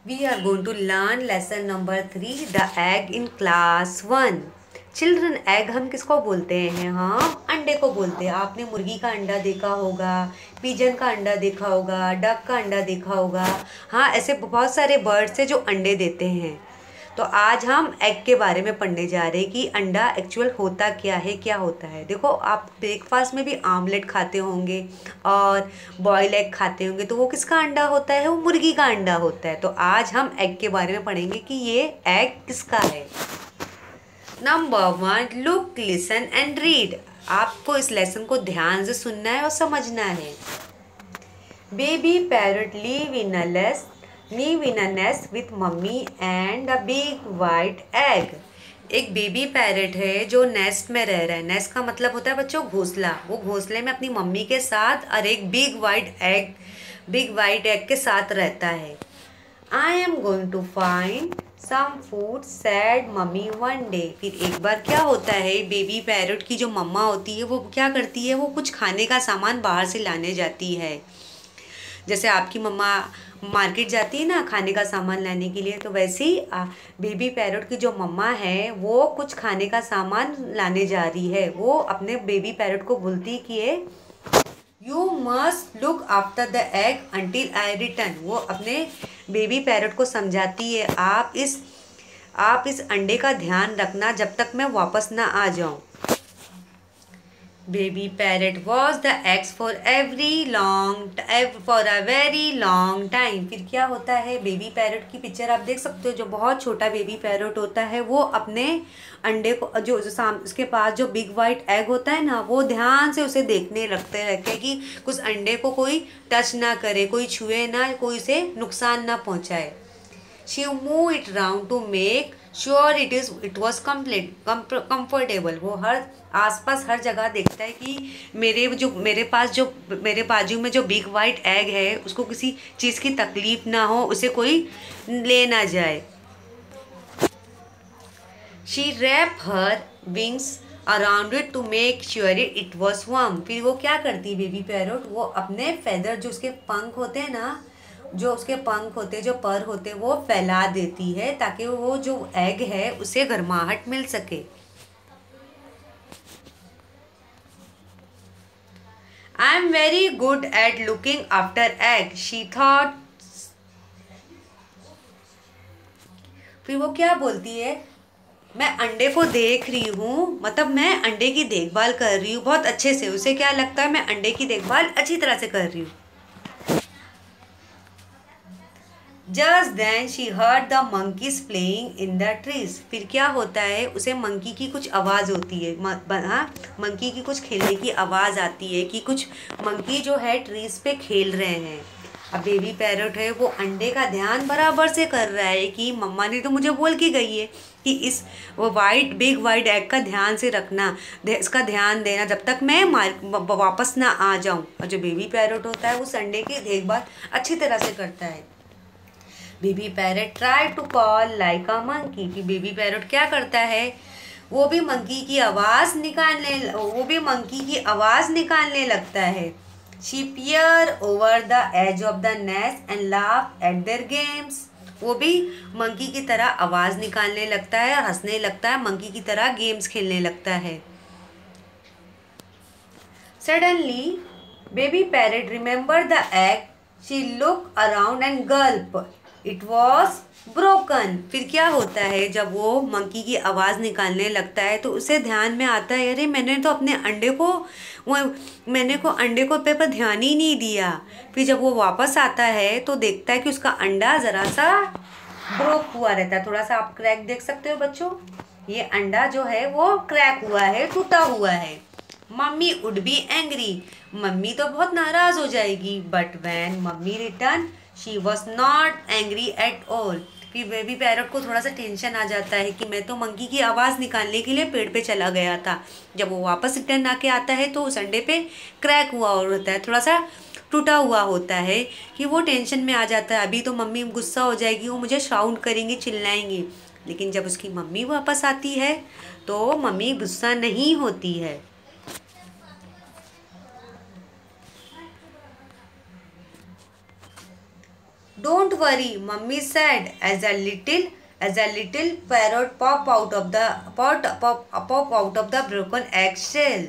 We are going to learn lesson number 3, the egg in class 1. Children, egg हम किसको बोलते हैं? हम अंडे को बोलते हैं। आपने मुर्गी का अंडा देखा होगा, पिजन का अंडा देखा होगा, डक का अंडा देखा होगा। हाँ, ऐसे बहुत सारे बर्ड्स हैं जो अंडे देते हैं। तो आज हम एग के बारे में पढ़ने जा रहे हैं कि अंडा एक्चुअल होता क्या है, क्या होता है। देखो, आप ब्रेकफास्ट में भी आमलेट खाते होंगे और बॉयल एग खाते होंगे, तो वो किसका अंडा होता है? वो मुर्गी का अंडा होता है। तो आज हम एग के बारे में पढ़ेंगे कि ये एग किसका है। Number 1, look, listen and read. आपको इस लेसन को ध्यान से सुनना है और समझना है। Baby parrot live in a nest with mummy and a big white egg. एक बेबी पैरट है जो नेस्ट में रह रहा है। नेस्ट का मतलब होता है बच्चों घोंसला। वो घोंसले में अपनी मम्मी के साथ और एक बिग वाइट एग के साथ रहता है। I am going to find some food said mummy one day. फिर एक बार क्या होता है, बेबी पैरट की जो मम्मा होती है वो क्या करती है, वो कुछ खाने का सामान बाहर से लाने जाती है। जैसे आपकी मम्मा मार्केट जाती है ना खाने का सामान लाने के लिए, तो वैसे ही बेबी पैरट की जो मम्मा है वो कुछ खाने का सामान लाने जा रही है। वो अपने बेबी पैरट को बोलती कि you must look after the egg until I return. वो अपने बेबी पैरट को समझाती है, आप इस अंडे का ध्यान रखना जब तक मैं वापस ना आ जाऊं। Baby parrot was the eggs for a very long time. फिर क्या होता है, बेबी पैरट की पिक्चर आप देख सकते हो। जो बहुत छोटा बेबी पैरट होता है वो अपने अंडे को जो उसके पास जो बिग वाइट एग होता है ना, वो ध्यान से उसे देखने लगते रहते कि कुछ अंडे को कोई टच ना करे, कोई छुए ना, कोई उसे नुकसान ना पहुंचाए। She moved it round to make sure it was comfortable। वो हर आसपास हर जगह देखता है कि मेरे बाजू में जो बिग वाइट एग है उसको किसी चीज़ की तकलीफ ना हो, उसे कोई ले ना जाए। She wrapped her wings around it to make sure it was warm। फिर वो क्या करती है बेबी पैरट, वो अपने फेदर जो उसके पंख होते हैं ना, जो उसके पंख होते हैं, जो पर होते हैं, वो फैला देती है ताकि वो जो एग है उसे गर्माहट मिल सके। I am very good at looking after egg she thought. फिर वो क्या बोलती है, मैं अंडे को देख रही हूँ, मतलब मैं अंडे की देखभाल कर रही हूँ बहुत अच्छे से। उसे क्या लगता है, मैं अंडे की देखभाल अच्छी तरह से कर रही हूँ। Just then she heard the monkeys playing in the trees। फिर क्या होता है, उसे मंकी की कुछ आवाज़ होती है। मंकी की कुछ खेलने की आवाज़ आती है कि कुछ मंकी जो है ट्रीज पे खेल रहे हैं। अब बेबी पैरट है वो अंडे का ध्यान बराबर से कर रहा है कि मम्मा ने तो मुझे बोल के गई है कि वो बिग वाइट एग का ध्यान से रखना, इसका ध्यान देना जब तक मैं वापस ना आ जाऊं। और जो बेबी पैरट होता है वो अंडे की देखभाल अच्छी तरह से करता है। Baby parrot try to call like a monkey. फिर बेबी पैरट क्या करता है, वो भी मंकी की आवाज़ निकालने लगता है। She peer over the edge of the nest and laugh at their games. वो भी मंकी की तरह आवाज़ निकालने लगता है, हंसने लगता है, मंकी की तरह गेम्स खेलने लगता है। Suddenly baby parrot remember the egg. She look around and Gulp, it was broken. फिर क्या होता है, जब वो मंकी की आवाज़ निकालने लगता है तो उसे ध्यान में आता है, अरे मैंने तो अपने अंडे को पे पर ध्यान ही नहीं दिया। फिर जब वो वापस आता है तो देखता है कि उसका अंडा ज़रा सा ब्रोक हुआ रहता है। थोड़ा सा आप क्रैक देख सकते हो बच्चों, ये अंडा जो है वो क्रैक हुआ है, टूटा हुआ है। Mummy would be angry. Mummy तो बहुत नाराज़ हो जाएगी। But when mummy return she was not angry at all. फिर बेबी पैरट को थोड़ा सा टेंशन आ जाता है कि मैं तो मंकी की आवाज़ निकालने के लिए पेड़ पे चला गया था। जब वो वापस रिटर्न आके आता है तो उस अंडे पे क्रैक हुआ और होता है, थोड़ा सा टूटा हुआ होता है कि वो टेंशन में आ जाता है। अभी तो मम्मी गुस्सा हो जाएगी, वो मुझे शाउट करेंगी, चिल्लाएंगी। लेकिन जब उसकी मम्मी वापस आती है तो मम्मी गुस्सा नहीं होती है। Don't worry mummy said as a little parrot pop out of the broken eggshell.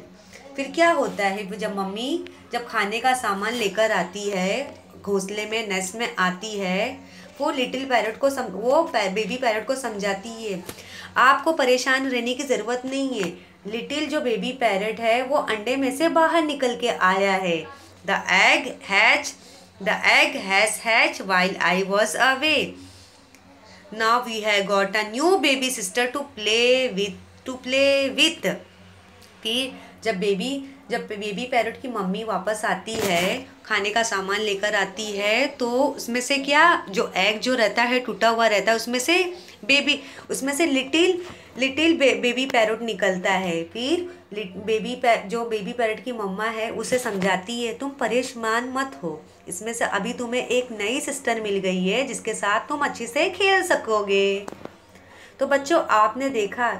फिर क्या होता है जब मम्मी जब खाने का सामान लेकर आती है, घोंसले में नेस्ट में आती है, वो लिटिल पैरट को वो बेबी पैरट को समझाती है आपको परेशान रहने की ज़रूरत नहीं है, लिटिल जो बेबी पैरट है वो अंडे में से बाहर निकल के आया है। The egg has hatched while I was away. Now we have got a new baby sister to play with. फिर जब बेबी पैरट की मम्मी वापस आती है, खाने का सामान लेकर आती है, तो उसमें से क्या जो एग जो रहता है टूटा हुआ रहता है, उसमें से लिटिल बेबी पैरट निकलता है। फिर जो बेबी पैरट की मम्मा है उसे समझाती है तुम परेशान मत हो, इसमें से अभी तुम्हें एक नई सिस्टर मिल गई है जिसके साथ तुम अच्छे से खेल सकोगे। तो बच्चों आपने देखा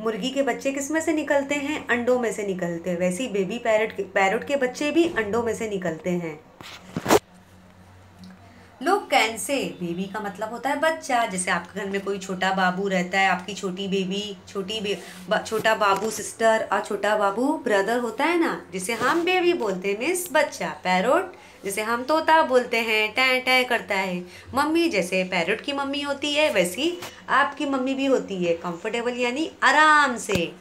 मुर्गी के बच्चे किस में से निकलते हैं? अंडों में से निकलते हैं। वैसे ही बेबी पैरट के बच्चे भी अंडों में से निकलते हैं। लोग कैन से बेबी का मतलब होता है बच्चा। जैसे आपके घर में कोई छोटा बाबू रहता है, आपकी छोटा बाबू सिस्टर और छोटा बाबू ब्रदर होता है ना, जिसे हम बेबी बोलते हैं, मीन्स बच्चा। पैरट जैसे हम तोता बोलते हैं, टै टै करता है। मम्मी जैसे पैरट की मम्मी होती है वैसी आपकी मम्मी भी होती है, कंफर्टेबल यानी आराम से।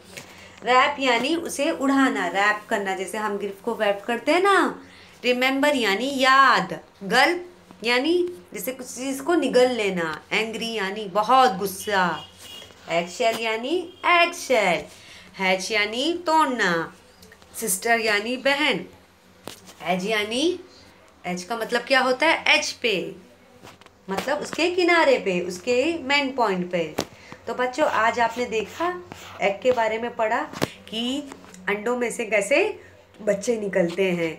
रैप यानी उसे उड़ाना, रैप करना, जैसे हम गिफ्ट को रैप करते हैं ना। रिमेंबर यानी याद। गल्प यानी जैसे कुछ चीज़ को निगल लेना। एंग्री यानी बहुत गुस्सा। एगशेल यानी एगशेल। हैच यानी तोड़ना। सिस्टर यानी बहन। एज का मतलब क्या होता है? एज पे, मतलब उसके किनारे पे, उसके मेन पॉइंट पे। तो बच्चों आज आपने देखा एग के बारे में पढ़ा कि अंडों में से कैसे बच्चे निकलते हैं।